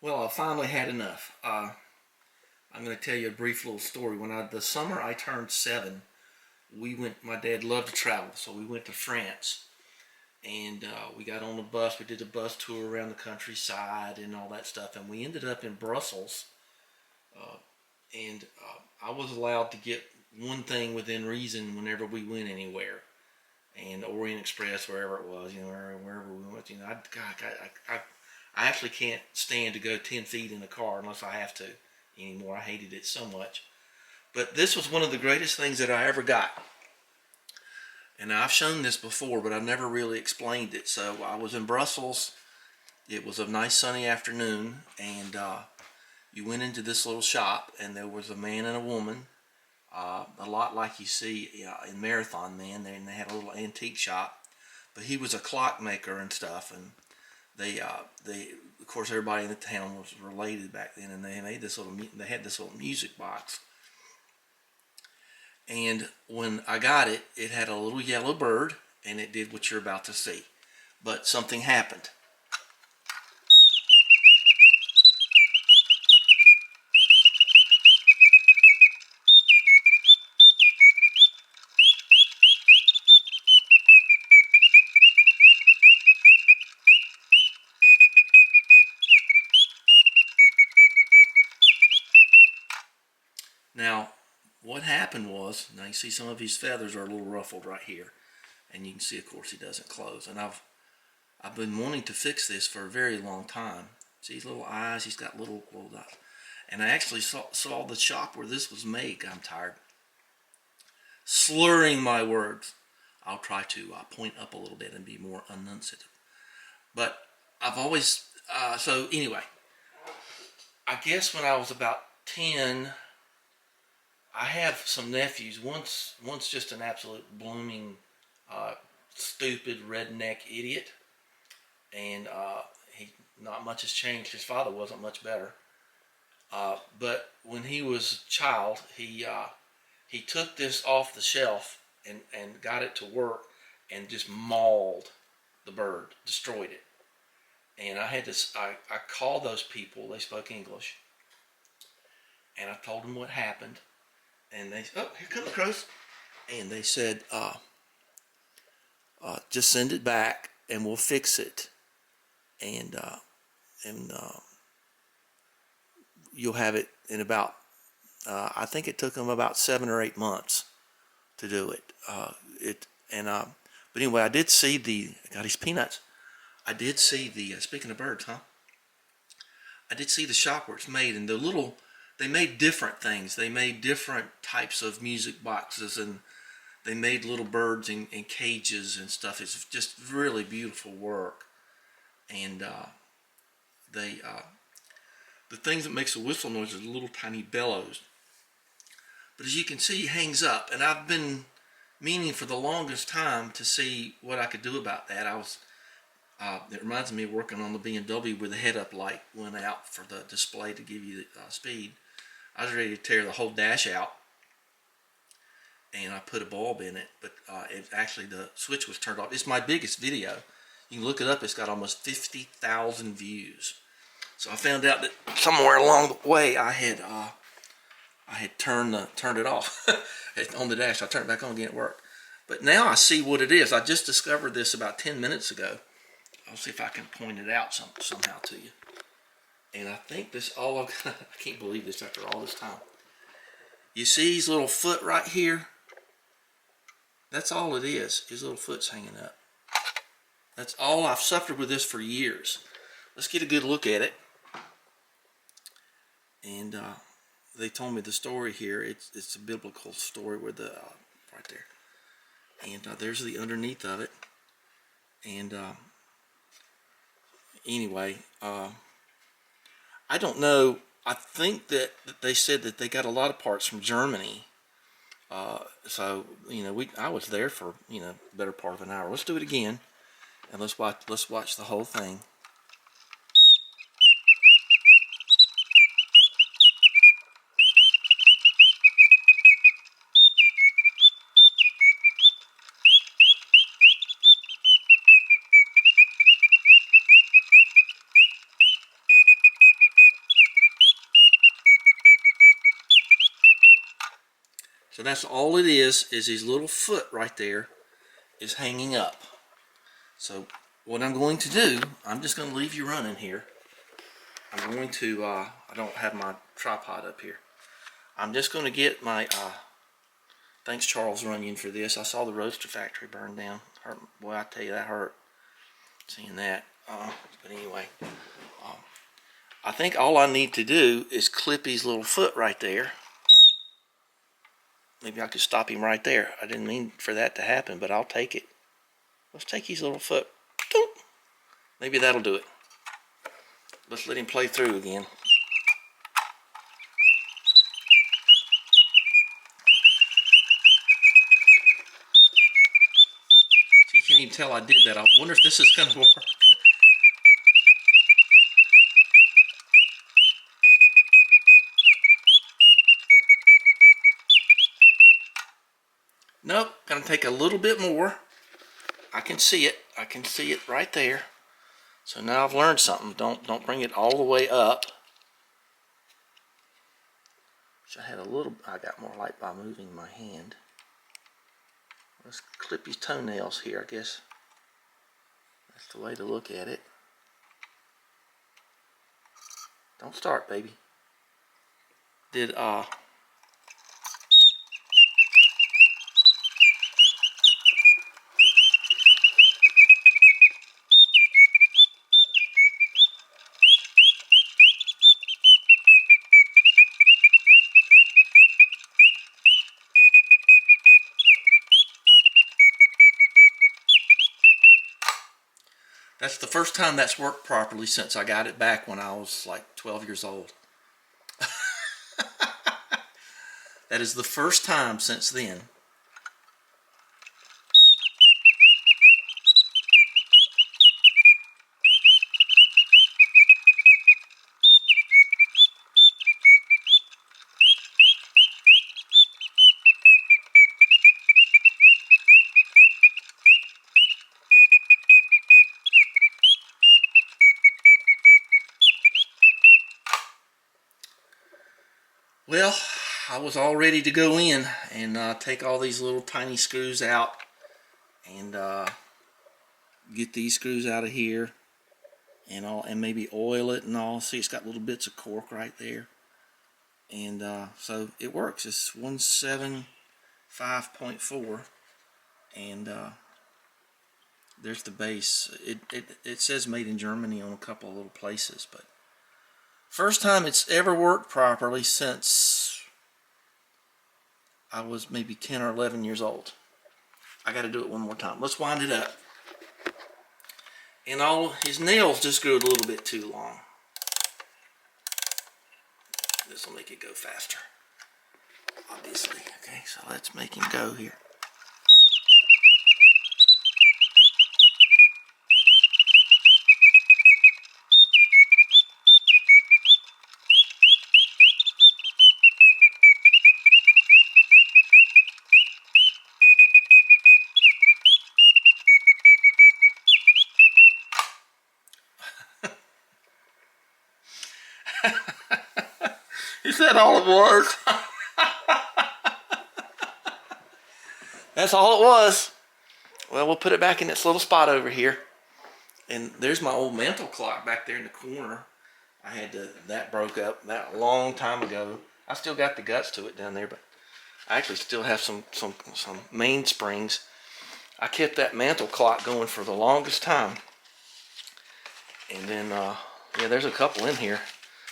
Well, I finally had enough. I'm going to tell you a brief little story. The summer I turned 7, we went. My dad loved to travel, so we went to France, and we got on the bus. We did a bus tour around the countryside and all that stuff, and we ended up in Brussels. Uh, and I was allowed to get one thing within reason whenever we went anywhere. And Orient Express, wherever it was, wherever we went, I actually can't stand to go 10 feet in a car unless I have to anymore. I hated it so much. But this was one of the greatest things that I ever got. And I've shown this before, but I've never really explained it. So I was in Brussels. It was a nice sunny afternoon, and you went into this little shop, and there was a man and a woman, a lot like you see in Marathon Man. And they had a little antique shop, but he was a clockmaker and stuff, and they of course everybody in the town was related back then, and they had this little music box. And when I got it, it had a little yellow bird, and it did what you're about to see. But something happened. Now, what happened was, now you see some of his feathers are a little ruffled right here, and you can see, of course, he doesn't close. And I've been wanting to fix this for a very long time. See his little eyes? He's got little dots. And I actually saw the shop where this was made. I'm tired. Slurring my words. I'll try to point up a little bit and be more enunciative. But I've always, so anyway, I guess when I was about 10, I have some nephews. One's just an absolute blooming, stupid redneck idiot, and he not much has changed. His father wasn't much better, but when he was a child, he took this off the shelf and got it to work, and just mauled the bird, destroyed it. And I called those people. They spoke English, and I told them what happened. And they said, "Oh, here come the crows." And they said, "Just send it back, and we'll fix it, and you'll have it in about." I think it took them about 7 or 8 months to do it. But anyway, I did see I got his peanuts. I did see speaking of birds, huh? I did see the shop where it's made, and they made different things. They made different types of music boxes, and they made little birds in cages and stuff. It's just really beautiful work. And the thing that makes a whistle noise is little tiny bellows. But as you can see, he hangs up, and I've been meaning for the longest time to see what I could do about that. It reminds me of working on the BMW where the head-up light went out for the display to give you the speed. I was ready to tear the whole dash out, and I put a bulb in it, but actually the switch was turned off. It's my biggest video. You can look it up. It's got almost 50,000 views. So I found out that somewhere along the way I had turned it off on the dash. I turned it back on again at work. But now I see what it is. I just discovered this about 10 minutes ago. I'll see if I can point it out somehow to you. And I think I can't believe this after all this time. You see his little foot right here? That's all it is. His little foot's hanging up. That's all. I've suffered with this for years. Let's get a good look at it. And they told me the story here. It's a biblical story with right there. And there's the underneath of it. And anyway, I don't know. I think that they said that they got a lot of parts from Germany. So I was there for the better part of an hour. Let's do it again, and let's watch the whole thing. So that's all it is his little foot right there is hanging up. So what I'm going to do, I'm just going to leave you running here. I'm going to, I don't have my tripod up here. I'm just going to get my, thanks Charles Runyon for this. I saw the roaster factory burn down. Hurt, boy, I tell you, that hurt seeing that. But anyway, I think all I need to do is clip his little foot right there. Maybe I could stop him right there. I didn't mean for that to happen, but I'll take it. Let's take his little foot. Maybe that'll do it. Let's let him play through again. You can't even tell I did that. I wonder if this is going to work. Nope, gonna take a little bit more. I can see it. I can see it right there. So now I've learned something. Don't bring it all the way up. Which I got more light by moving my hand. Let's clip his toenails here, I guess. That's the way to look at it. Don't start, baby. That's the first time that's worked properly since I got it back when I was like 12 years old. That is the first time since then. Well, I was all ready to go in and take all these little tiny screws out and get these screws out of here and maybe oil it and all. See, it's got little bits of cork right there. And so it works. It's 175.4 and there's the base. It says made in Germany on a couple of little places, but first time it's ever worked properly since I was maybe 10 or 11 years old. I got to do it one more time. Let's wind it up. And all his nails just grew a little bit too long. This will make it go faster, obviously. Okay, so let's make him go here. Is that all it was? That's all it was. Well, we'll put it back in its little spot over here. And there's my old mantle clock back there in the corner. I had that broke up that a long time ago. I still got the guts to it down there, but I actually still have some mainsprings. I kept that mantle clock going for the longest time. And then, yeah, there's a couple in here.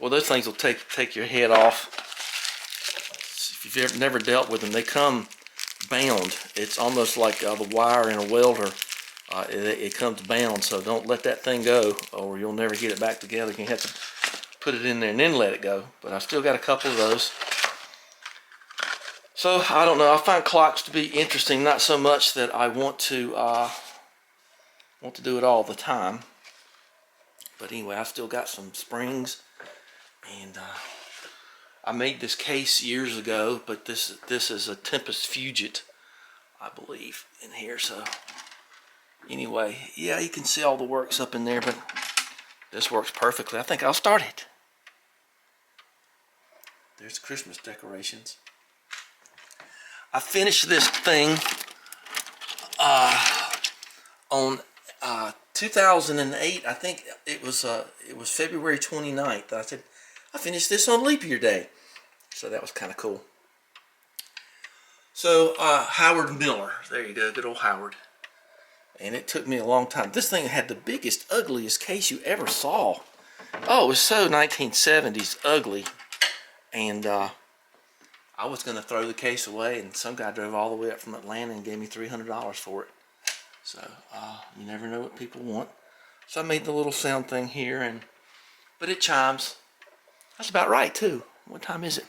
Well, those things will take your head off. If you've never dealt with them, they come bound. It's almost like the wire in a welder. It comes bound, so don't let that thing go, or you'll never get it back together. You have to put it in there and then let it go. But I still got a couple of those. So I don't know. I find clocks to be interesting, not so much that I want to do it all the time. But anyway, I still got some springs. And I made this case years ago, but this is a Tempest Fugit, I believe, in here. So anyway, yeah, you can see all the works up in there, but this works perfectly. I think I'll start it. There's Christmas decorations. I finished this thing on 2008. I think it was February 29th. I said I finished this on Leap Year Day, so that was kind of cool. So Howard Miller, there you go, good old Howard. And it took me a long time. This thing had the biggest, ugliest case you ever saw. Oh, it was so 1970s ugly. And I was going to throw the case away, and some guy drove all the way up from Atlanta and gave me $300 for it. So you never know what people want. So I made the little sound thing here, but it chimes. That's about right too. What time is it?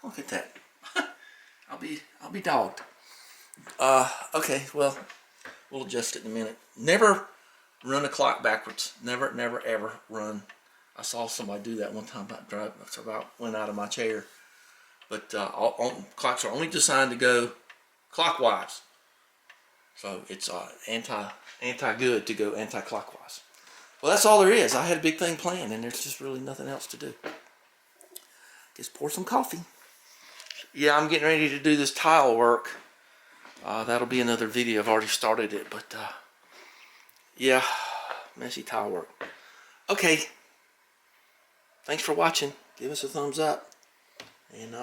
Look at that. I'll be dogged. Okay, well, we'll adjust it in a minute. Never run a clock backwards. Never, never, ever run. I saw somebody do that one time. About went out of my chair. But clocks are only designed to go clockwise. So it's anti-good to go anti-clockwise. Well, that's all there is. I had a big thing planned, and there's just really nothing else to do. Just pour some coffee. Yeah, I'm getting ready to do this tile work. That'll be another video. I've already started it, but yeah, messy tile work. Okay, thanks for watching. Give us a thumbs up, and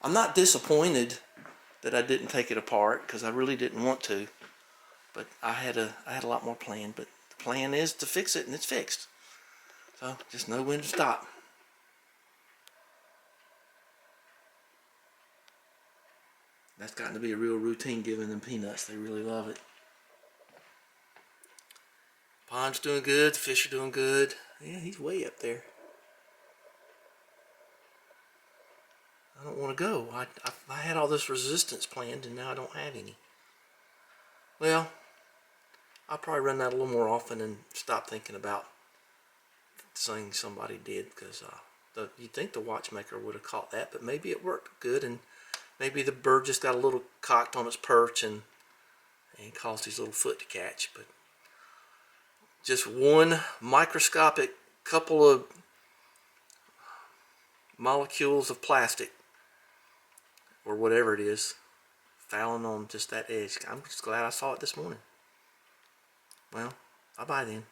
I'm not disappointed that I didn't take it apart, because I really didn't want to, but I had a lot more planned. But the plan is to fix it, and it's fixed. So just know when to stop. That's gotten to be a real routine, giving them peanuts. They really love it. Pond's doing good. The fish are doing good. Yeah, he's way up there. I don't want to go. I had all this resistance planned, and now I don't have any. Well, I'll probably run that a little more often and stop thinking about saying somebody did, because you'd think the watchmaker would have caught that, but maybe it worked good, and maybe the bird just got a little cocked on its perch and caused his little foot to catch. But just one microscopic couple of molecules of plastic, or whatever it is, fouling on just that edge. I'm just glad I saw it this morning. Well, bye-bye then.